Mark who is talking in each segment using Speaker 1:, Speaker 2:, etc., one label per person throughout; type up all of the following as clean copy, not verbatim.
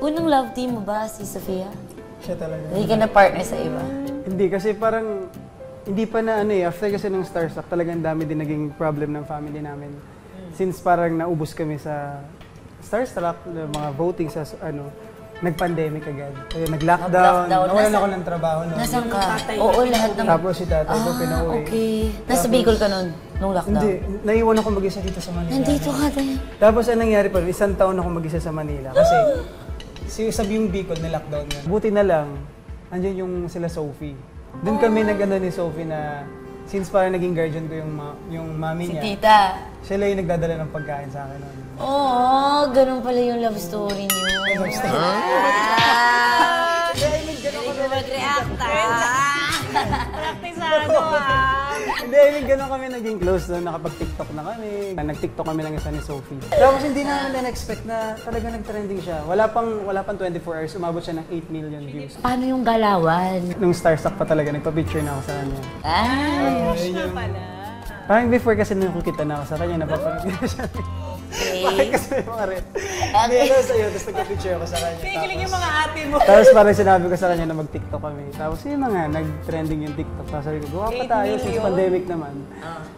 Speaker 1: Unang love team mo ba si Sofia?
Speaker 2: Siya talaga.
Speaker 1: Hindi ka na partner sa iba?
Speaker 2: Hindi, kasi parang, hindi pa na after kasi ng Starstruck, talagang dami din naging problem ng family namin. Since parang naubos kami sa Starstruck, mga voting sa nag-pandemic agad. Kaya nag-lockdown, nawalan ako ng trabaho.
Speaker 1: Nasaan ka? Oo, lahat ng...
Speaker 2: Tapos si tatay ko pinauwi.
Speaker 1: Okay. Nasa Bicol ka nun, nung lockdown?
Speaker 2: Hindi, naiwan ako mag-isa dito sa Manila.
Speaker 1: Nandito ka din.
Speaker 2: Tapos anong nangyari pa, 1 taon ako mag-isa sa Manila. Kasi sabi yung Bicol na lockdown nga. Buti na lang, andyan yung sila Sophie. Doon kami nag-ano ni Sophie na, since parang naging guardian ko yung mami niya.
Speaker 1: Si tita.
Speaker 2: Siya lang yung nagdadala ng pagkain sa akin.
Speaker 1: Oo, ganun pala yung love story niyo.
Speaker 2: Love story.
Speaker 1: Hindi ko mag-react, Practice
Speaker 2: Hindi, I mean, gano'n kami naging close doon. Nakapag-TikTok na kami. Nag-TikTok kami lang isa ni Sophie. Tapos hindi namin na-expect na talaga nag-trending siya. Wala pang 24 hours, umabot siya ng 8 million views.
Speaker 1: Paano yung galawan?
Speaker 2: Nung Starstruck pa talaga, nagpa-picture na ako sa kanya.
Speaker 1: Siya
Speaker 3: pala.
Speaker 2: Parang before kasi nung nakikita na ako sa kanya, napapanood na siya. Bakit kasi may mga red? Hindi ako sa'yo, tapos nagpa-picture ako sa kanya.
Speaker 3: Kinikilig yung mga ate mo.
Speaker 2: Tapos parang sinabi ko sa kanya na mag-TikTok kami. Tapos yun na nga, nag-trending yung TikTok. Tapos sabi ko, gawa pa tayo since pandemic naman.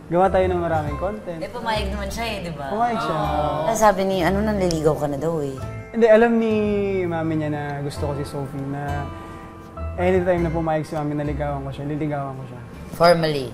Speaker 2: Gawa tayo ng maraming content.
Speaker 1: Pumayag naman siya di ba?
Speaker 2: Pumayag siya.
Speaker 1: Sabi ni, nanliligaw ka na daw eh.
Speaker 2: Hindi, alam ni mami niya na gusto ko si Sophie na anytime na pumayag si mami na ligawan ko siya, liligawan ko siya.
Speaker 1: Formally.